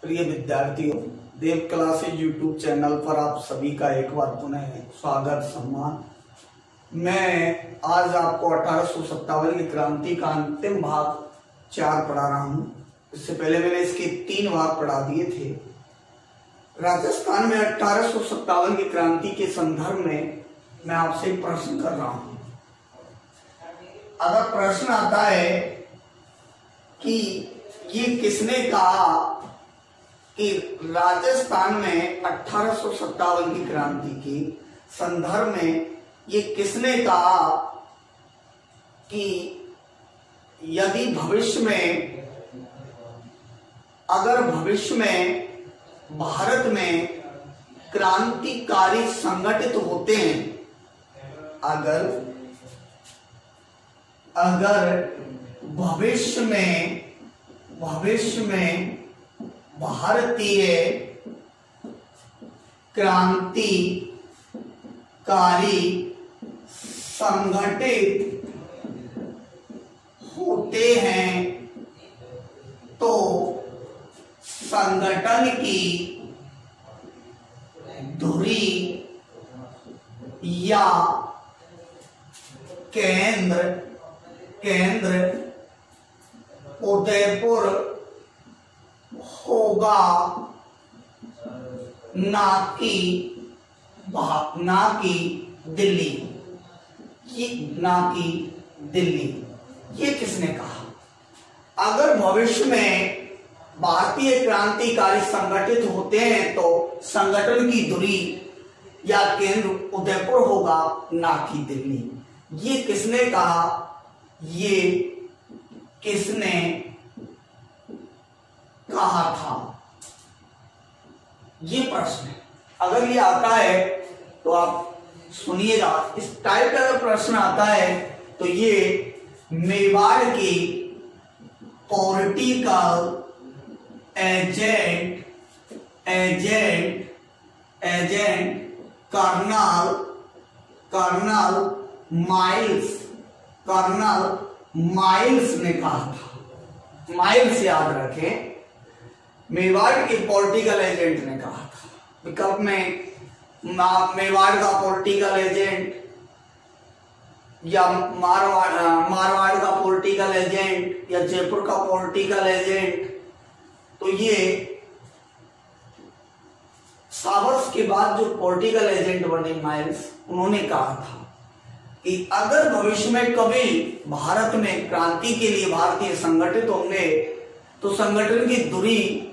प्रिय विद्यार्थियों, देव classes YouTube channel पर आप सभी का एक बार पुनः स्वागत सम्मान। मैं आज आपको 1857 की क्रांति का अंतिम भाग 4 पढ़ा रहा हूं। इससे पहले मैंने इसके 3 भाग पढ़ा दिए थे। राजस्थान में 1857 की क्रांति के संदर्भ में मैं आपसे एक प्रश्न कर रहा हूं। अगर प्रश्न आता है कि ये किसने कहा कि राजस्थान में 1857 की क्रांति के संदर्भ में ये किसने कहा कि यदि अगर भविष्य में भारत में क्रांतिकारी संगठित होते हैं, अगर भविष्य में भारतीय क्रांतिकारी संगठित होते हैं तो संगठन की धुरी या केंद्र उदयपुर होगा, ना कि दिल्ली। ये किसने कहा? अगर भविष्य में भारतीय क्रांतिकारी संगठित होते हैं तो संगठन की धुरी या केंद्र उदयपुर होगा, ना कि दिल्ली। ये किसने कहा? ये किसने कहा था? ये प्रश्न है। अगर ये आता है तो आप सुनिएगा। इस टाइप का अगर प्रश्न आता है तो ये मेवाड़ की पॉलिटिकल एजेंट कर्नल माइल्स ने कहा था। माइल्स याद रखें, मेवाड़ के पॉलिटिकल एजेंट ने कहा था। विकल्प में मेवाड़ का पॉलिटिकल एजेंट या मारवाड़ का पॉलिटिकल एजेंट या जयपुर का पॉलिटिकल एजेंट, तो ये सावर्स के बाद जो पॉलिटिकल एजेंट बने माइल्स, उन्होंने कहा था कि अगर भविष्य में कभी भारत में क्रांति के लिए भारतीय संगठित होंगे तो संगठन की धुरी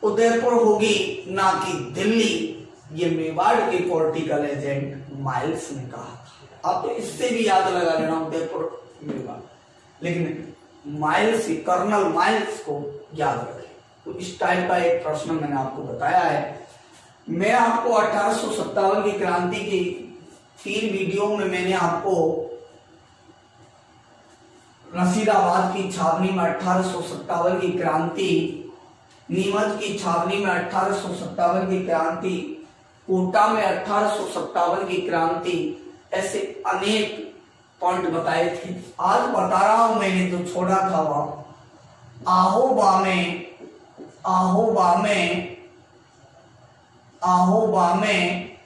उदयपुर होगी, ना कि दिल्ली। ये मेवाड़ के पॉलिटिकल एजेंट माइल्स ने कहा था। आप तो इससे भी याद लगा लेना, उदयपुर मेवाड़, लेकिन माइल्स, कर्नल माइल्स को याद रखें। तो इस टाइप का एक प्रश्न मैंने आपको बताया है। मैं आपको 1857 की क्रांति की 3 वीडियो में मैंने आपको रशीदाबाद की छावनी में 1857 की क्रांति, नीमच की छावनी में 1857 की क्रांति, कोटा में 1857 की क्रांति, ऐसे अनेक पॉइंट बताए थे। आज बता रहा हूं, मैंने जो छोड़ा था वह आहोबा में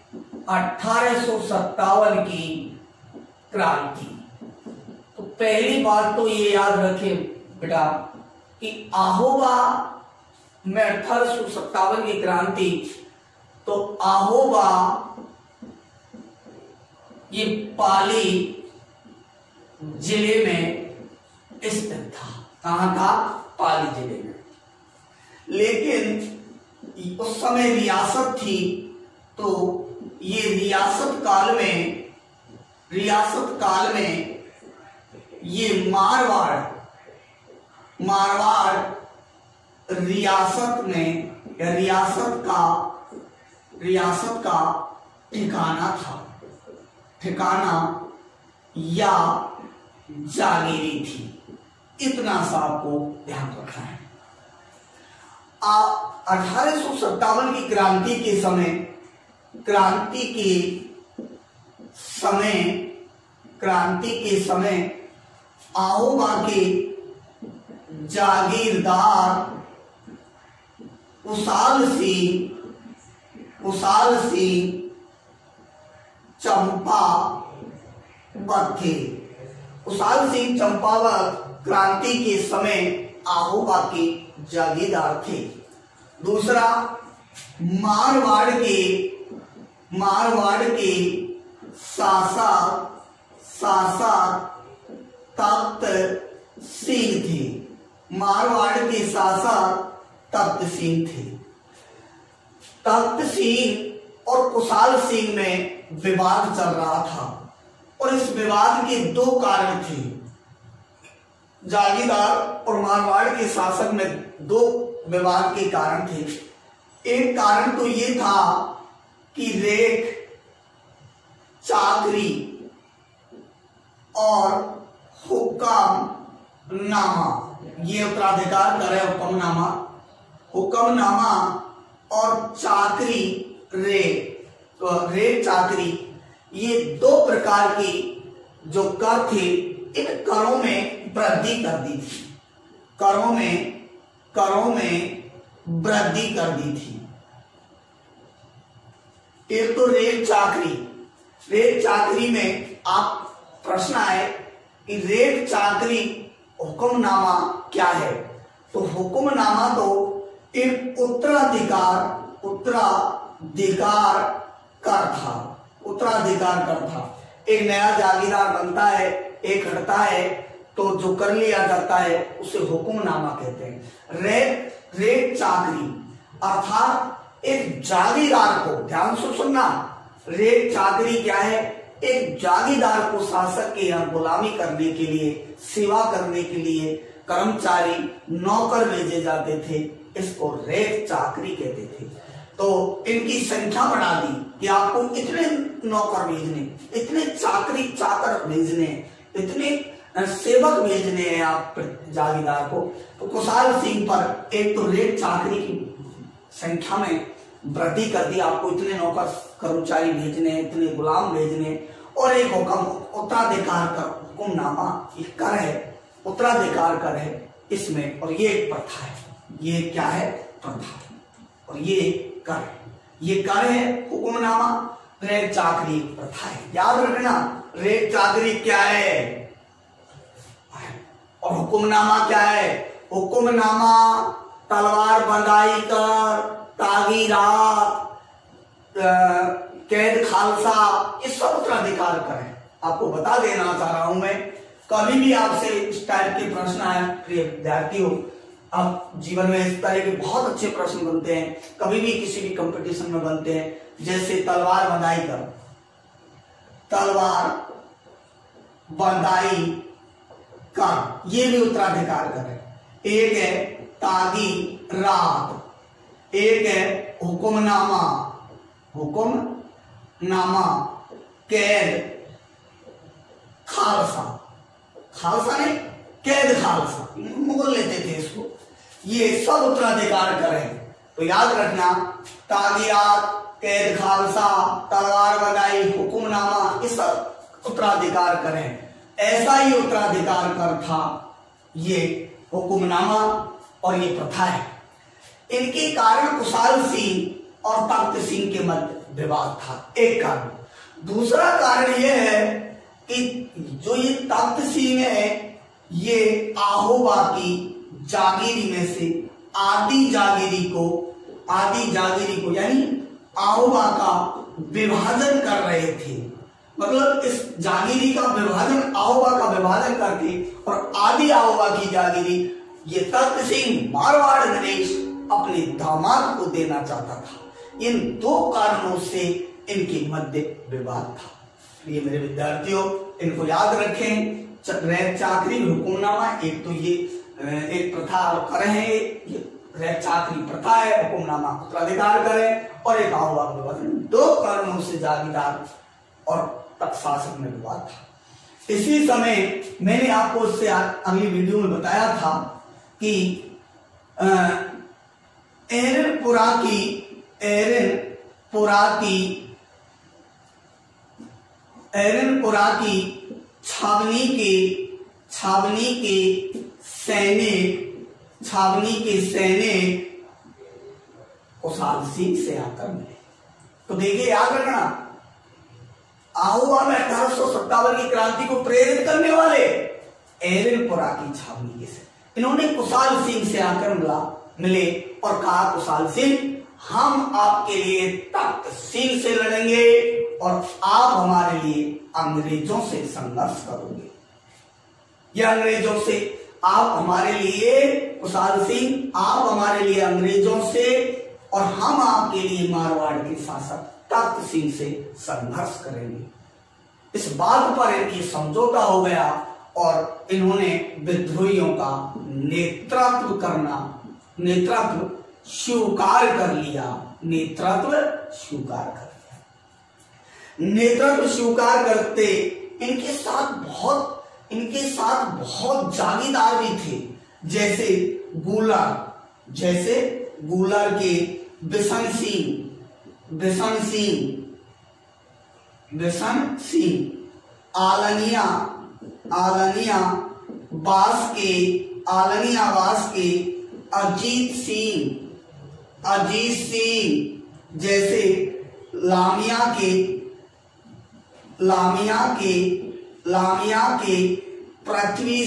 1857 की क्रांति। तो पहली बात तो ये याद रखें बेटा कि आहोबा में 1857 की क्रांति, तो आहोबा ये पाली जिले में स्थित था। कहां था? पाली जिले में। लेकिन उस समय रियासत थी, तो ये रियासत काल में ये मारवाड़ रियासत का ठिकाना या जागीरी थी। इतना सा आपको ध्यान रखना है। 1857 की क्रांति के समय आहोबा के जागीरदार कुशाल सिंह चंपावत थे। कुशाल सिंह चंपावत क्रांति के समय आहोबा के जागीरदार थे। दूसरा, मारवाड़ के शासक तख्त सिंह थे। मारवाड़ के शासक तख्त सिंह थे। तख्त सिंह और कुशाल सिंह में विवाद चल रहा था और इस विवाद के दो कारण थे। जागीरदार और मारवाड़ के शासक में दो विवाद के कारण थे। एक कारण तो ये था कि रेख चाकरी और हुक्मनामा, ये उत्तराधिकार कर है। हुक्मनामा और चाकरी रेख चाकरी, ये दो प्रकार की जो कर थे, इन करों में वृद्धि कर दी थी। करों में वृद्धि कर दी थी। एक तो रेल चाकरी में आप प्रश्न आए कि रेल चाकरी हुक्मनामा क्या है। तो हुक्मनामा तो एक उत्तराधिकार कर था। एक नया जागीरदार बनता है, एक हटता है, तो जो कर लिया जाता है उसे हुक्मनामा कहते हैं। रेत चाकरी अर्थात एक जागीरदार को, ध्यान से सुनना, रेत चाकरी क्या है? एक जागीरदार को शासक के यहाँ गुलामी करने के लिए, सेवा करने के लिए कर्मचारी नौकर भेजे जाते थे, इसको रेत चाकरी कहते थे। तो इनकी संख्या बढ़ा दी कि आपको इतने नौकर भेजने, इतने चाकर भेजने, इतने सेवक भेजने हैं आप जागीरदार को। तो कुशाल सिंह पर एक तो रेत चाकरी की संख्या में वृद्धि कर दी, आपको इतने नौकर कर्मचारी भेजने, इतने गुलाम भेजने, और एक हुक्म उत्तराधिकार कर, हुक्मनामा कर है, उत्तराधिकार कर है इसमें, और ये एक प्रथा है। ये क्या है? प्रथा। और ये कर है हुक्मनामा, रेत चाकरी प्रथा है। याद रखना, रेत चाकरी क्या है और हुक्मनामा क्या है? हुक्मनामा तलवार बंधाई कर, तागीरात, कैद खालसा, ये सब उत्तराधिकार कर है। आपको बता देना चाह रहा हूं मैं, कभी भी आपसे इस टाइप के प्रश्न आए प्रिय विद्यार्थियों, अब जीवन में इस तरह के बहुत अच्छे प्रश्न बनते हैं, कभी भी किसी भी कंपटीशन में बनते हैं। जैसे तलवार बंधाई कर, तलवार बंधाई कर, ये भी उत्तराधिकार कर है। एक है तागीरात, एक है हुक्मनामा, कैद खालसा, खालसा ने कैद खालसा, मुगल लेते थे इसको, ये सब उत्तराधिकार करें। तो याद रखना, तागीरात, कैद खालसा, तलवार बंधाई, हुक्मनामा, ये सब उत्तराधिकार करें। ऐसा ही उत्तराधिकार कर था ये हुक्मनामा और ये प्रथा है। इनके कारण कुशाल सिंह और तख्त सिंह के मध्य विवाद था, एक कारण। दूसरा कारण यह है कि जो ये तख्त सिंह है, ये आहोबा की जागीरी में से आदि जागीरी को यानी आहोबा का विभाजन कर रहे थे। मतलब इस जागीरी का विभाजन, आहोबा का विभाजन करके और आदि आहोबा की जागीरी ये तख्त सिंह मारवाड़ नरेश अपने दामाद को देना चाहता था। इन दो कारणों से इनके मध्य विवाद था। ये मेरे विद्यार्थियों, इनको याद रखें। रेत चाकरी हुक्मनामा, एक तो ये एक प्रथा कर है, ये रेत चाकरी प्रथा है, हुक्मनामा उत्तराधिकार करे, और एक आहोबा का विभाजन। दो कारणों से जागीरदार और तख्त शासक में विवाद था। इसी समय मैंने आपको उससे अगली वीडियो में बताया था कि एरनपुरा की छावनी के सैनिक कुशाल सिंह से आकर मिले। तो देखिए याद रखना, आहुआ में 1857 की क्रांति को प्रेरित करने वाले एरनपुरा की छावनी से इन्होंने कुशाल सिंह से आकर मिले और कहा, कुशाल सिंह हम आपके लिए तख्त सिंह से लड़ेंगे और आप हमारे लिए अंग्रेजों से संघर्ष करोगे। यह अंग्रेजों से आप हमारे लिए, कुशाल सिंह आप हमारे लिए अंग्रेजों से और हम आपके लिए मारवाड़ के शासक तख्त सिंह से संघर्ष करेंगे। इस बात पर इनकी समझौता हो गया और इन्होंने विद्रोहियों का नेतृत्व स्वीकार कर लिया। नेतृत्व स्वीकार करते इनके साथ बहुत जागीरदार भी थे, जैसे गुलर के बिशन सिंह, आलनिया बास के अजीत सिंह, जैसे लामिया के पृथ्वी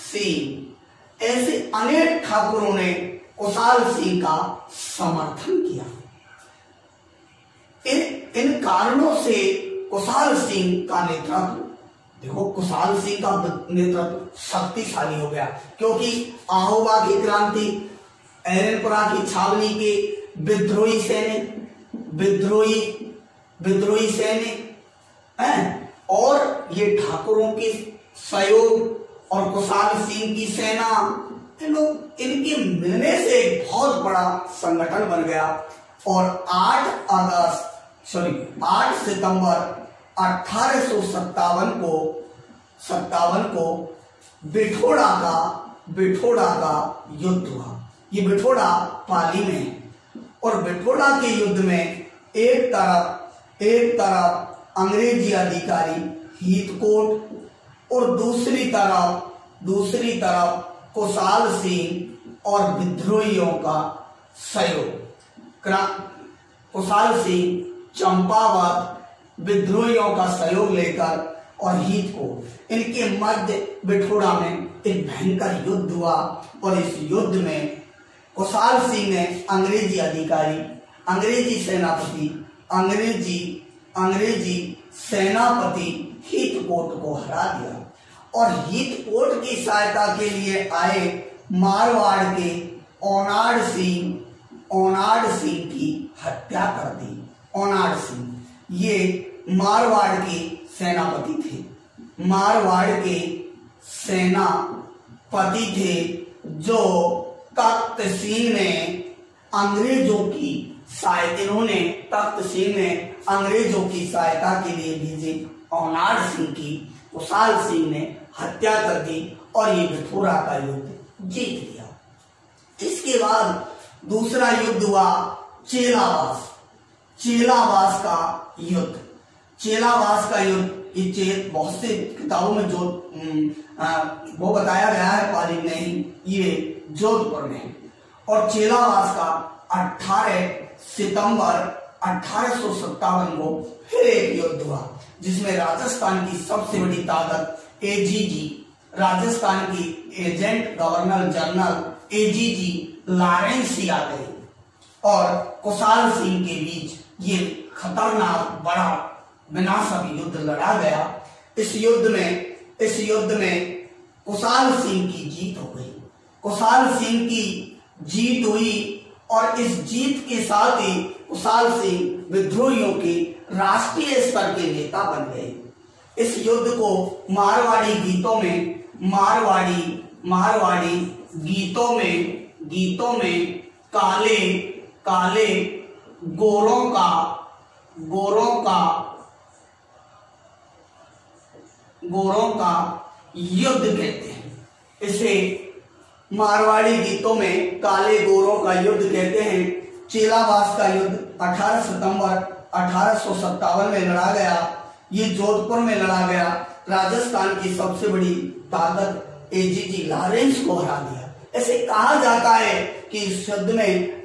सिंह, ऐसे अनेक ठाकुरों ने कुशाल सिंह का समर्थन किया। इन कारणों से कुशाल सिंह का नेतृत्व, देखो कुशाल सिंह का नेतृत्व शक्तिशाली हो गया, क्योंकि आहोबा की क्रांति, एरनपुरा की छावनी के विद्रोही सैनिक और ये ठाकुरों के सहयोग और कुशाल सिंह की सेना, इनके मिलने से एक बहुत बड़ा संगठन बन गया और 8 सितंबर 1857 को बिठोड़ा का युद्ध हुआ। ये बिठोड़ा पाली में है और बिठोड़ा के युद्ध में एक तरफ अंग्रेजी अधिकारी हीथकोट और दूसरी तरफ कुशाल सिंह और विद्रोहियों का सहयोग। कुशाल सिंह चंपावत विद्रोहियों का सहयोग लेकर और हीथकोट, इनके मध्य बिठोड़ा में एक भयंकर युद्ध हुआ और इस युद्ध में कुशाल सिंह ने अंग्रेजी अधिकारी, अंग्रेजी सेनापति हीथकोट को हरा दिया और हीथकोट की सहायता के लिए आए मारवाड़ के ओनाड सिंह की हत्या कर दी। ओनाड सिंह ये मारवाड़ के सेनापति थे, जो तख्त सिंह ने अंग्रेजों की सहायता के लिए भेजे। ओनाड सिंह की कुशाल सिंह ने हत्या कर दी और ये बिठोड़ा का युद्ध जीत लिया। इसके बाद दूसरा युद्ध हुआ चेलावास का युद्ध। ये बहुत से किताबों में जो वो बताया गया है, पाली नहीं, ये जोधपुर में है। और चेलावास का 18 सितंबर 1857 को फिर एक युद्ध हुआ, जिसमें राजस्थान की सबसे बड़ी ताकत एजीजी, राजस्थान की agent governor general AGG Lawrence आ गए और कुशाल सिंह के बीच ये खतरनाक बड़ा विनाशक युद्ध लड़ा गया। इस युद्ध में कुशाल सिंह की जीत हो गई। कुशाल सिंह की जीत हुई और इस जीत के साथ ही कुशाल सिंह विद्रोहियों के राष्ट्रीय स्तर के नेता बन गए। इस युद्ध को मारवाड़ी गीतों में काले गोरों का युद्ध कहते हैं। इसे मारवाड़ी गीतों में काले गोरों का युद्ध कहते हैं। चेलावास का युद्ध 18 सितंबर 1857 में लड़ा गया। ये जोधपुर में लड़ा गया। राजस्थान की सबसे बड़ी ताकत एजीजी लॉरेंस को हरा दिया। ऐसे कहा जाता है कि इस युद्ध में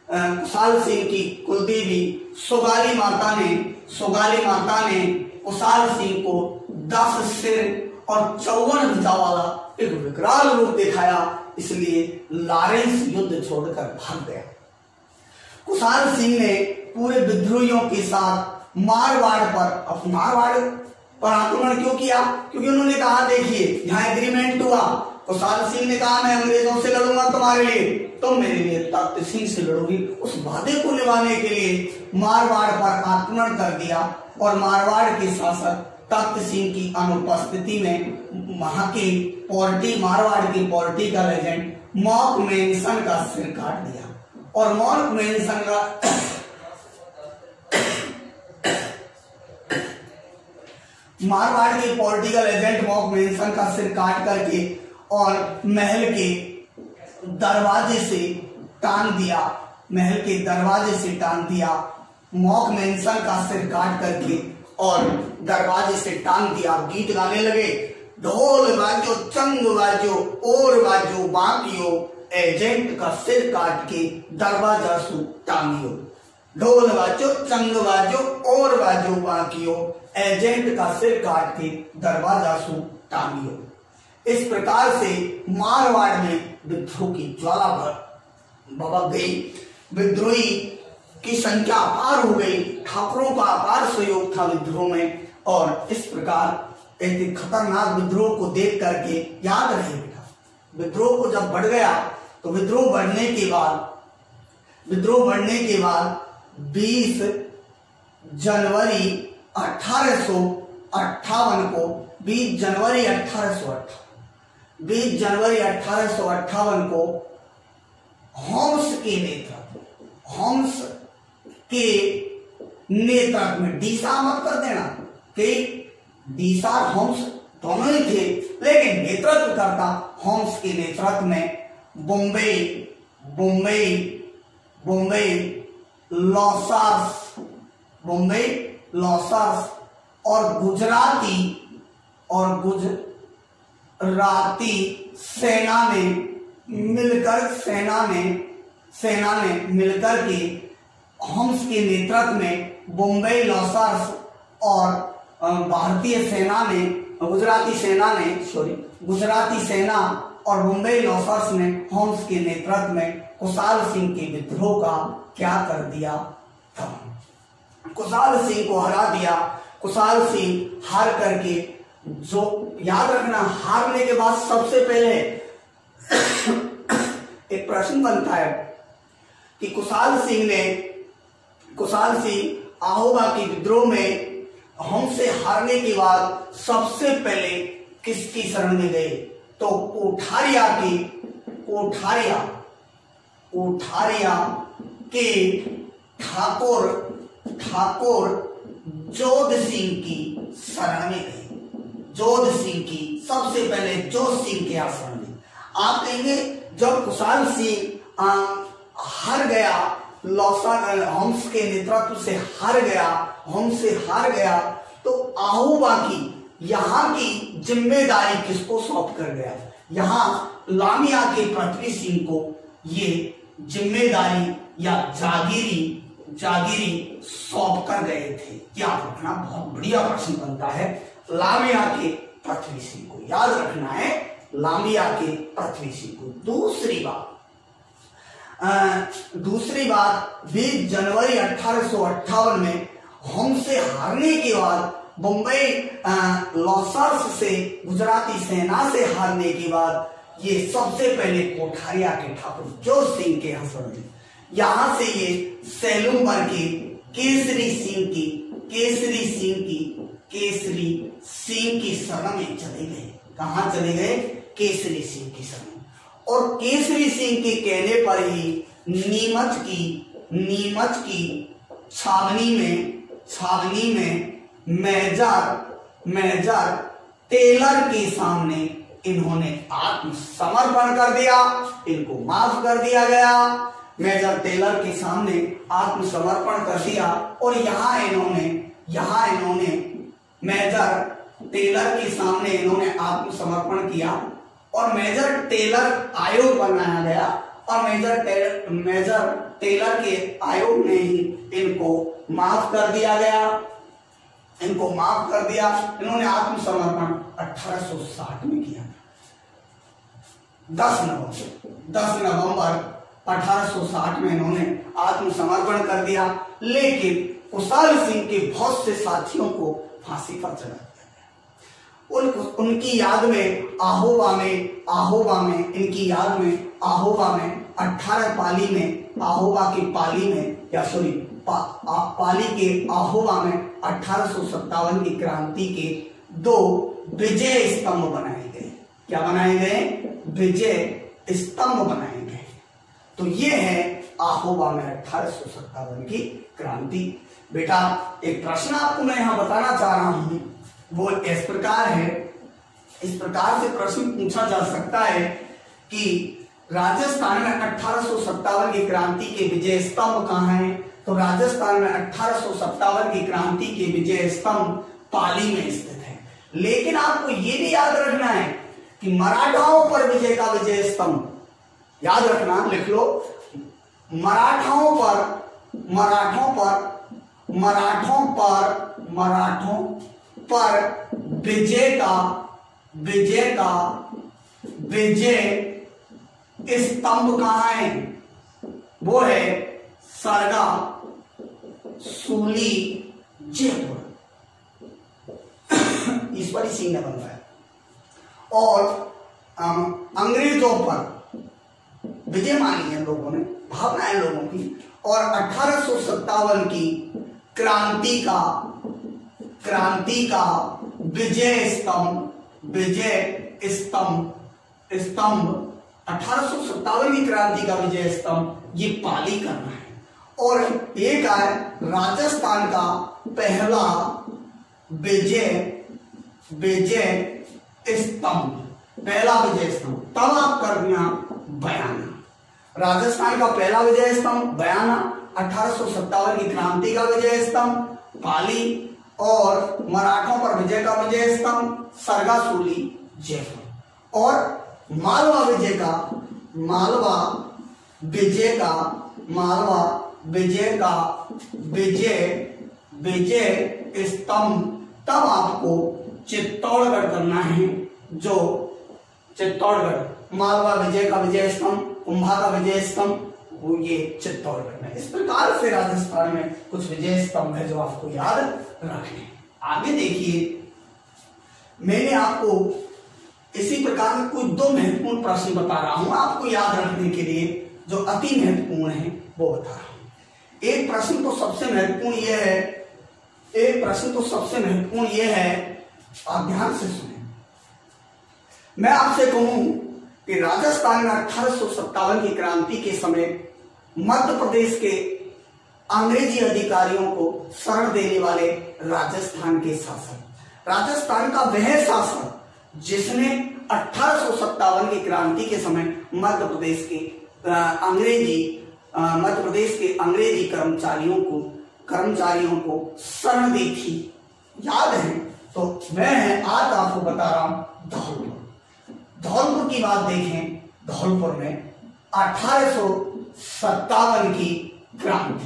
कुशाल सिंह की कुलदेवी सुगाली माता ने कुशाल सिंह को 10 सिर और 54 भुजा वाला एक विकराल रूप दिखाया, इसलिए लॉरेंस युद्ध छोड़कर भाग गया। कुशाल सिंह ने पूरे विद्रोहियों के साथ मारवाड़ पर आक्रमण क्यों किया? क्योंकि उन्होंने कहा, देखिए यहाँ एग्रीमेंट हुआ, कुशाल सिंह ने कहा मैं अंग्रेजों से लड़ूंगा तुम्हारे लिए, तुम मेरे लिए तख्त सिंह से लड़ोगी। उस वादे को निभाने के लिए मारवाड़ पर आक्रमण कर दिया और मारवाड़ के शासक तख्त सिंह की अनुपस्थिति में वहां के मारवाड़ की पॉलिटिकल एजेंट मॉकमेंसन का सिर काट दिया। और मॉकमेंसन मारवाड़ के पॉलिटिकल एजेंट मॉकमेंसन का सिर काट करके और महल के दरवाजे से टांग दिया, मॉकमेंसन का सिर काट करके और दरवाजे से टांग दिया। गीत गाने लगे, ढोल बाजो चंग बाजो और बाजो बाकियो, एजेंट का सिर काट के दरवाजा सु टांगियो। ढोल बाजो चंग बाजो और बाजो बाकियो, एजेंट का सिर काट के दरवाजा सु टांगियो। इस प्रकार से मारवाड़ में विद्रोह की ज्वाला भड़क गई, विद्रोही की संख्या अपार हो गई, ठाकुरों का अपार सहयोग था विद्रोह में। और इस प्रकार एक खतरनाक विद्रोह को देख करके याद रहे बेटा, विद्रोह को जब बढ़ गया तो विद्रोह बढ़ने के बाद 20 जनवरी 1858 को 20 जनवरी 1858 को होम्स के नेतृत्व में, डीसा मत कर देना कि डीसा और होम्स दोनों ही थे, लेकिन नेतृत्व करता होम्स के नेतृत्व में बॉम्बे लॉसार्स और गुजराती सेना ने मिलकर के होम्स के नेतृत्व में बॉम्बे लॉसार्स और गुजराती सेना और बॉम्बे लॉसार्स ने होम्स के नेतृत्व में कुशाल सिंह के विद्रोह का क्या कर दिया था, कुशाल सिंह को हरा दिया। कुशाल सिंह हार करके, जो याद रखना, हारने के बाद सबसे पहले एक प्रश्न बनता है कि कुशाल सिंह आहोबा के विद्रोह में होम्स से हारने के बाद सबसे पहले किसकी शरण में गए? तो कोठारिया के ठाकुर जोध सिंह की शरण में गए। जोध सिंह की सबसे पहले जोध सिंह के आश्रम में। आप कहेंगे जब कुशाल सिंह हार गया, होम्स के नेतृत्व से हार गया, तो आहोबा की यहाँ की जिम्मेदारी किसको सौंप कर गया? यहाँ लामिया के पृथ्वी सिंह को ये जिम्मेदारी या जागीरी सौंप कर गए थे। याद रखना, बहुत बढ़िया प्रश्न बनता है। लामिया के पृथ्वी सिंह को याद रखना है, लामिया के पृथ्वी सिंह को। दूसरी बात 20 जनवरी 1858 में होम्स से हारने के बाद, बॉम्बे लॉसार्स से, गुजराती सेना से हारने के बाद, ये सबसे पहले कोठारिया के ठाकुर जोध सिंह के आश्रम में, यहां से ये सेलूमर के केसरी सिंह की शरण में चले गए। कहां चले गए? केसरी सिंह की शरण। और केसरी सिंह के कहने पर ही नीमच की छावनी में मेजर टेलर के सामने इन्होंने आत्मसमर्पण कर दिया, इनको माफ कर दिया गया। मेजर टेलर के सामने आत्मसमर्पण कर दिया और यहाँ इन्होंने मेजर टेलर के सामने इन्होंने आत्मसमर्पण किया और मेजर टेलर आयोग बनाया गया और मेजर टेलर के आयोग ने ही इनको माफ कर दिया गया, इनको माफ कर दिया। इन्होंने आत्मसमर्पण 1860 में किया। 10 नवंबर 1860 में इन्होंने आत्मसमर्पण कर दिया, लेकिन कुशाल सिंह के बहुत से साथियों को फांसी पर चढ़ा दिया गया। उनकी याद में आहोबा में इनकी याद में आहोबा में 18 पाली में आहोबा की पाली में या सॉरी पाली के आहोबा में 1857 की क्रांति के 2 विजय स्तंभ बनाए गए। क्या बनाए गए? विजय स्तंभ बनाए गए। तो ये है आहोबा में 1857 की क्रांति। बेटा एक प्रश्न आपको मैं यहां बताना चाह रहा हूं, वो इस प्रकार है, इस प्रकार से प्रश्न पूछा जा सकता है कि राजस्थान में 1857 की क्रांति के विजय स्तंभ कहाँ हैं? तो राजस्थान में 1857 की क्रांति के विजय स्तंभ पाली में स्थित है। लेकिन आपको ये भी याद रखना है कि मराठाओं पर विजय का विजय स्तंभ, याद रखना, लिख लो, मराठों पर विजय स्तंभ कहाँ है? वो है सरगा सूली जयपुर, ईश्वरी सिंह ने बनवाया। और अंग्रेजों पर विजय मानी है लोगों ने, भावनाएं लोगों की। और 1857 की क्रांति का विजय स्तंभ 1857 की क्रांति का विजय स्तंभ ये पाली करना है। और एक है राजस्थान का पहला विजय स्तंभ, तब आप कर दिया बयाना। राजस्थान का पहला विजय स्तंभ बयाना, 1857 की क्रांति का विजय स्तंभ पाली, और मराठों पर विजय का विजय स्तंभ सरगासूली जयपुर। और मालवा विजय स्तंभ तब आपको चित्तौड़गढ़ करना है, जो चित्तौड़गढ़ मालवा विजय का विजय स्तंभ, कुंभा का विजय स्तंभ, वो ये चित्तौड़गढ़ में। इस प्रकार से राजस्थान में कुछ विजय स्तंभ है जो आपको याद रखने। आगे देखिए, मैंने आपको इसी प्रकार के कुछ 2 महत्वपूर्ण प्रश्न बता रहा हूं आपको याद रखने के लिए, जो अति महत्वपूर्ण है वो बता रहा हूं। एक प्रश्न तो सबसे महत्वपूर्ण यह है, आप ध्यान से सुने। मैं आपसे कहूं कि राजस्थान में 1857 की क्रांति के समय मध्य प्रदेश के अंग्रेजी अधिकारियों को शरण देने वाले राजस्थान के शासक, राजस्थान का वह शासक जिसने 1857 की क्रांति के समय मध्य प्रदेश के अंग्रेजी कर्मचारियों को शरण दी थी, याद है? तो मैं आज आपको बता रहा हूं धौलपुर की बात देखें। धौलपुर में 1857 की क्रांति,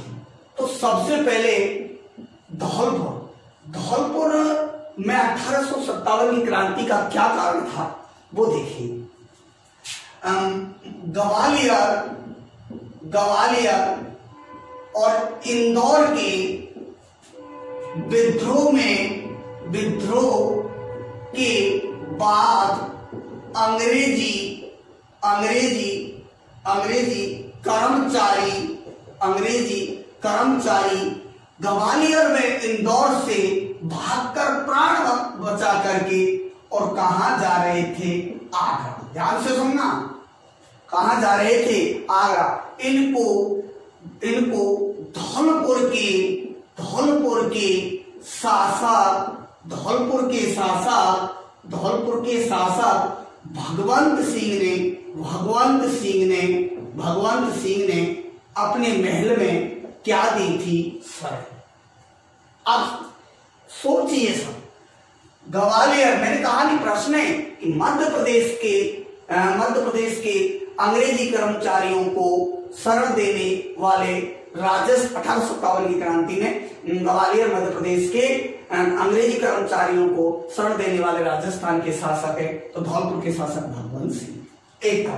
तो सबसे पहले धौलपुर में 1857 की क्रांति का क्या कारण था वो देखिए। ग्वालियर और इंदौर के विद्रोह के बाद अंग्रेजी कर्मचारी ग्वालियर में इंदौर से भागकर प्राण बचा करके और कहां जा रहे थे? आगरा। ध्यान से सुनना, कहां जा रहे थे? आगरा। इनको धौलपुर के शासक भगवंत सिंह ने अपने महल में क्या दी थी? शरण। अब सोचिए सब, ग्वालियर, मैंने कहा नहीं, प्रश्न है कि मध्य प्रदेश के मध्य प्रदेश के अंग्रेजी कर्मचारियों को शरण देने वाले 1857 की क्रांति में ग्वालियर मध्य प्रदेश के अंग्रेजी कर्मचारियों को शरण देने वाले राजस्थान के शासक है तो धौलपुर के शासक भगवंत सिंह। एक था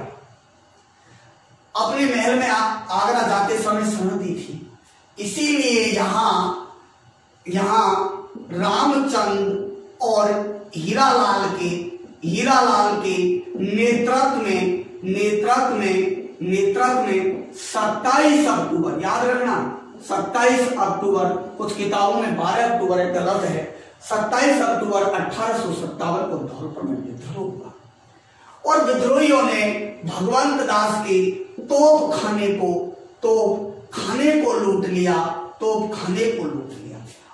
अपने महल में आगरा जाते समय शरण दी थी, इसीलिए यहाँ रामचंद्र और हीरालाल के नेतृत्व में 27 अक्टूबर, याद रखना 27 अक्टूबर, कुछ किताबों में 12 अक्टूबर है, गलत है, 27 अक्टूबर 1857 को धौलपुर में विद्रोह हुआ और विद्रोहियों ने भगवंत दास के तोप खाने को लूट लिया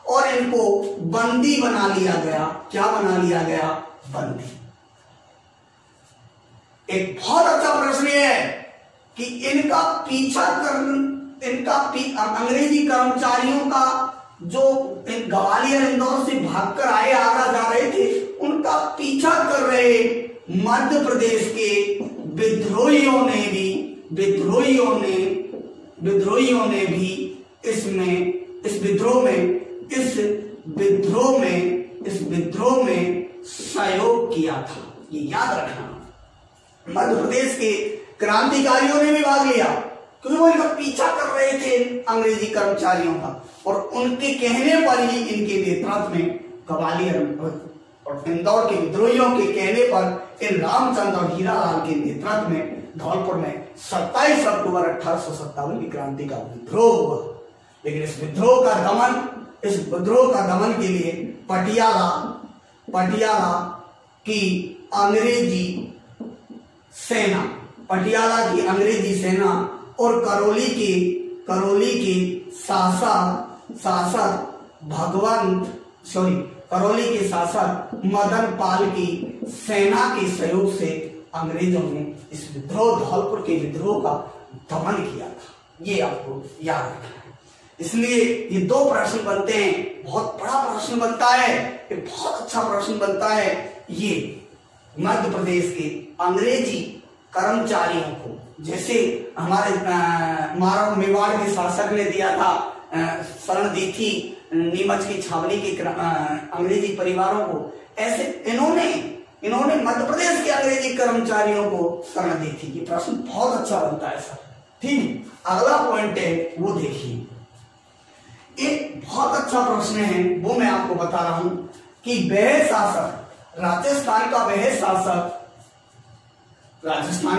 और इनको बंदी बना लिया गया। क्या बना लिया गया? बंदी। एक बहुत अच्छा प्रश्न है कि इनका अंग्रेजी कर्मचारियों का जो ग्वालियर इंदौर से भागकर आए आगरा जा रहे थे, उनका पीछा कर रहे मध्य प्रदेश के विद्रोहियों ने भी इस विद्रोह में सहयोग किया था। ये याद रखना, मध्य प्रदेश के क्रांतिकारियों ने भी भाग लिया क्योंकि वो इनका पीछा कर रहे थे अंग्रेजी कर्मचारियों का, और उनके कहने पर ही इनके नेतृत्व में ग्वालियर और इंदौर के विद्रोहियों के कहने पर इन रामचंद्र और हीरालाल के नेतृत्व में धौलपुर में 27 अक्टूबर 1857 की क्रांति का विद्रोह हुआ। लेकिन इस विद्रोह का दमन के लिए पटियाला की अंग्रेजी सेना और करोली के शासक मदन पाल की सेना के सहयोग से अंग्रेजों ने इस धौलपुर के विद्रोह का दमन किया था। ये आपको याद रखना है। इसलिए ये दो प्रश्न बनते हैं, बहुत बड़ा प्रश्न बनता है, ये बहुत अच्छा प्रश्न बनता है। ये मध्य प्रदेश के अंग्रेजी कर्मचारियों को, जैसे हमारे मेवाड़ के शासक ने दिया था, शरण दी थी नीमच की छावनी के अंग्रेजी परिवारों को, ऐसे इन्होंने मध्य प्रदेश के अंग्रेजी कर्मचारियों को शरण दी थी। ये प्रश्न बहुत अच्छा बनता है सर। ठीक, अगला पॉइंट है वो देखिए, एक बहुत अच्छा प्रश्न है, वो मैं आपको बता रहा हूं कि राजस्थान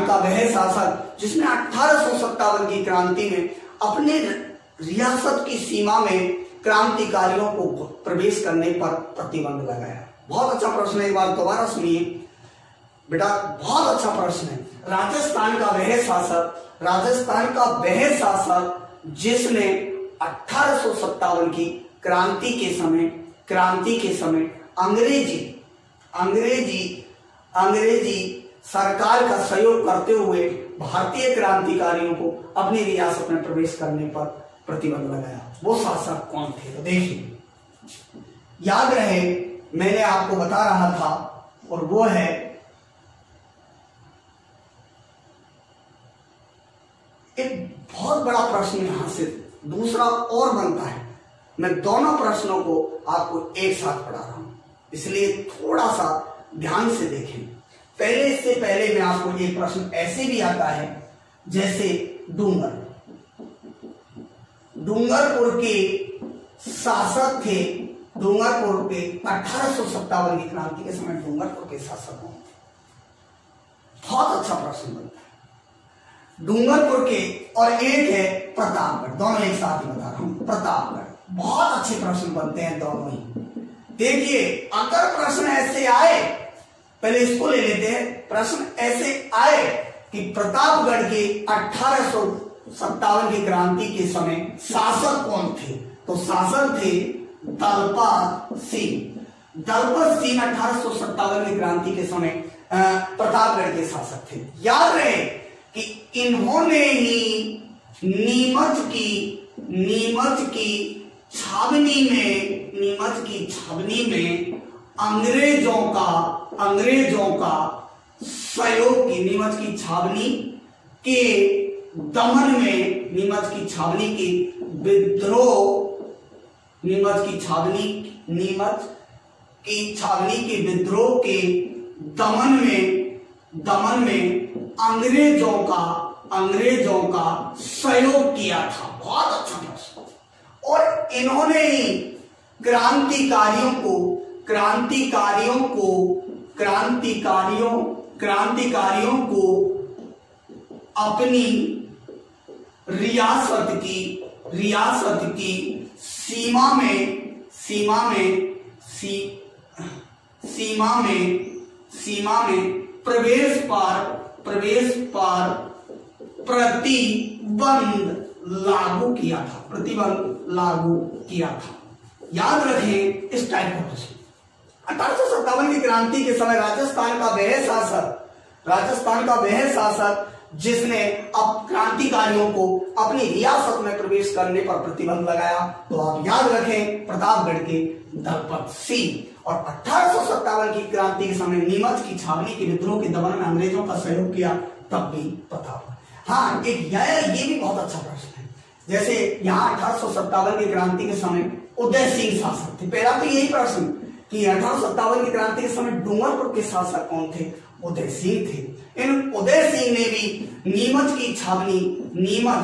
का वह शासक जिसने 1857 की क्रांति में अपने रियासत की सीमा में क्रांतिकारियों को प्रवेश करने पर प्रतिबंध लगाया। बहुत अच्छा प्रश्न है, एक बार दोबारा सुनिए बेटा, बहुत अच्छा प्रश्न है। राजस्थान का वह शासक जिसने 1857 की क्रांति के समय अंग्रेजी सरकार का सहयोग करते हुए भारतीय क्रांतिकारियों को अपनी रियासत में प्रवेश करने पर प्रतिबंध लगाया। वो शासक कौन थे? तो देखिए, याद रहे मैंने आपको बता रहा था, और वो है एक बहुत बड़ा प्रश्न यहां से दूसरा और बनता है। मैं दोनों प्रश्नों को आपको एक साथ पढ़ा रहा हूं, इसलिए थोड़ा सा ध्यान से देखें। इससे पहले मैं आपको ये प्रश्न ऐसे भी आता है, जैसे डूंगरपुर के शासक थे, डूंगरपुर के 1857 की क्रांति के समय डूंगरपुर के शासक हों। बहुत अच्छा प्रश्न बनता है डूंगरपुर के, और एक है प्रतापगढ़, दोनों एक साथ ही बता रहा हूं। प्रतापगढ़, बहुत अच्छे प्रश्न बनते हैं दोनों ही। देखिए, अगर प्रश्न ऐसे आए, पहले इसको ले लेते हैं, प्रश्न ऐसे आए कि प्रतापगढ़ के 1857 की क्रांति के समय शासक कौन थे, तो शासक थे दलपत सिंह। दलपत सिंह 1857 की क्रांति के समय प्रतापगढ़ के शासक थे। याद रहे कि इन्होंने ही नीमच की छावनी में अंग्रेजों का सहयोग की, नीमच की छावनी के दमन में, नीमच की छावनी के विद्रोह, नीमच की छावनी के विद्रोह के दमन में अंग्रेजों का सहयोग किया था। बहुत अच्छा प्रश्न। और इन्होंने ही क्रांतिकारियों को अपनी रियासत की सीमा में प्रवेश पर प्रतिबंध लागू किया था। याद रखें इस टाइप का प्रश्न। 1857 की क्रांति के समय राजस्थान का वह शासक जिसने अब क्रांतिकारियों को अपनी रियासत में प्रवेश करने पर प्रतिबंध लगाया, तो आप याद रखें प्रतापगढ़ के दलपत सिंह। और 1857 की क्रांति के समय नीमच की छावनी के विद्रोह के दमन में अंग्रेजों का सहयोग किया, तब भी प्रतापगढ़। हाँ, एक ये भी बहुत अच्छा प्रश्न है। जैसे यहाँ 1857 की क्रांति के समय उदय सिंह शासक थे। पहला तो यही प्रश्न कि 1857 की क्रांति के समय डूंगरपुर के शासक कौन थे? उदय सिंह थे। इन उदय सिंह ने भी नीमच की छावनी, नीमच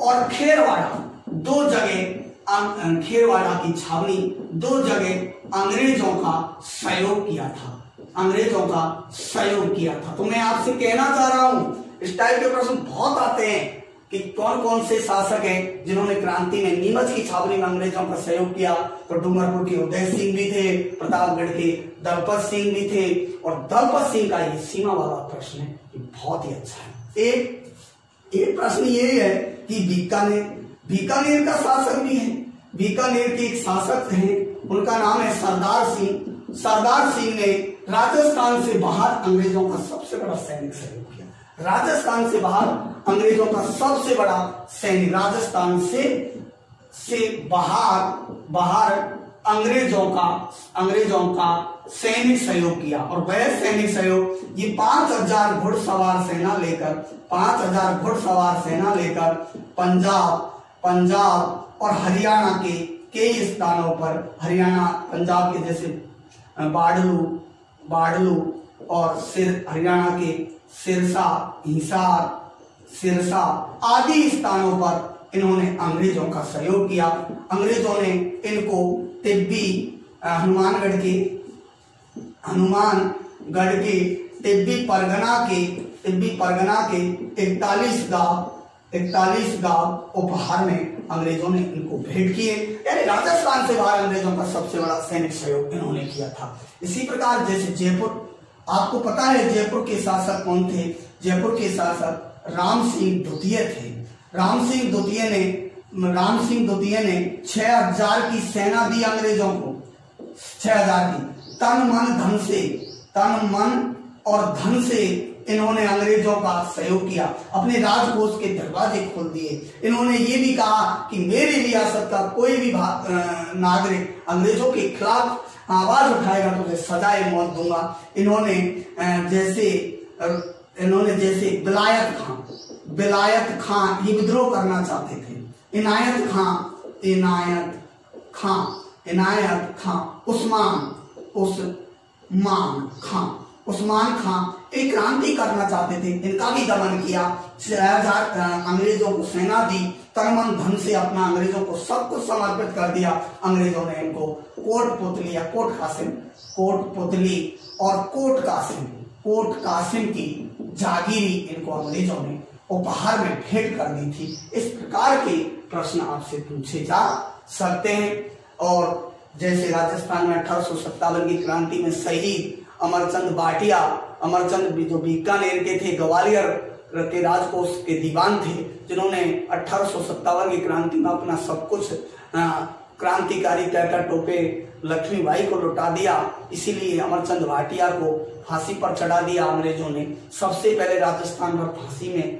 और खेरवाड़ा दो जगह अंग्रेजों का सहयोग किया था। तो मैं आपसे कहना चाह रहा हूं, इस टाइप के प्रश्न बहुत आते हैं कि कौन कौन से शासक हैं जिन्होंने क्रांति में नीमच की छावनी में अंग्रेजों का सहयोग किया। तो डूंगरपुर के उदय सिंह भी थे, प्रतापगढ़ के दलपत सिंह भी थे। और दलपत सिंह का ये सीमा वाला प्रश्न है, बहुत ही अच्छा है। एक प्रश्न ये है कि बीकानेर का शासक भी है। बीकानेर के एक शासक हैं, उनका नाम है सरदार सिंह। सरदार सिंह ने राजस्थान से बाहर अंग्रेजों का सबसे बड़ा सैनिक सहयोग किया। राजस्थान से बाहर अंग्रेजों का सबसे बड़ा सैनिक, राजस्थान से बाहर अंग्रेजों का सैनिक सहयोग किया। और वह सैनिक सहयोग ये 5000 घुड़सवार सेना लेकर पंजाब और हरियाणा के कई स्थानों पर, पंजाब के जैसे बाड़लू और हरियाणा के सिरसा, हिसार, सिरसा आदि स्थानों पर इन्होंने अंग्रेजों का सहयोग किया। अंग्रेजों ने इनको हनुमानगढ़ के तिब्बी परगना के 41 गांव उपहार में अंग्रेजों ने इनको भेंट किए। यानी राजस्थान से बाहर अंग्रेजों का सबसे बड़ा सैनिक सहयोग इन्होंने किया था। इसी प्रकार जैसे जयपुर, आपको पता है जयपुर के शासक कौन थे? जयपुर के शासक राम सिंह द्वितीय थे। राम सिंह द्वितीय ने 6000 की सेना दी अंग्रेजों को, 6000 की। तन मन और धन से इन्होंने अंग्रेजों का सहयोग किया, अपने राजकोष के दरवाजे खोल दिए। इन्होंने ये भी कहा कि मेरी रियासत का कोई भी नागरिक अंग्रेजों के खिलाफ आवाज उठाएगा तो मैं सजाए मौत दूंगा। इन्होंने जैसे बिलायत खां ये विद्रोह करना चाहते थे। इनायत उस्मान खां एक क्रांति करना चाहते थे, इनका भी दमन किया। 6000 अंग्रेजों को सेना दी, तन मन धन से अपना अंग्रेजों को सब कुछ समर्पित कर दिया। अंग्रेजों ने इनको कोट कासिम की जागीरी इनको अंग्रेजों ने उपहार में भेंट कर दी थी। इस प्रकार के प्रश्न आपसे पूछे जा सकते हैं। और जैसे राजस्थान में 1857 की क्रांति में शहीद अमरचंद जो बीकानेर के थे, ग्वालियर के राजकोष के दीवान थे, जिन्होंने 1857 की क्रांति में अपना सब कुछ क्रांतिकारी टैटा टोपे लक्ष्मीबाई को लौटा दिया। इसीलिए अमरचंद भाटिया को फांसी पर चढ़ा दिया अंग्रेजों ने। सबसे पहले राजस्थान पर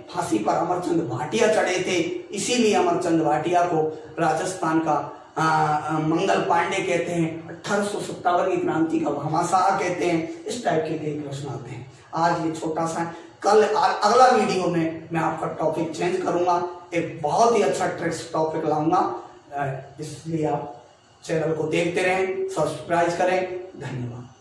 फांसी पर अमरचंद भाटिया चढ़े थे, इसीलिए अमरचंद भाटिया को राजस्थान का मंगल पांडे कहते हैं। 1857 की क्रांति का भामाशाह कहते हैं। इस टाइप के कई प्रश्न आते हैं। आज ये छोटा सा है। कल अगला वीडियो में मैं आपका टॉपिक चेंज करूंगा, एक बहुत ही अच्छा ट्रिक्स टॉपिक लाऊंगा, इसलिए आप चैनल को देखते रहें, सब्सक्राइब करें। धन्यवाद।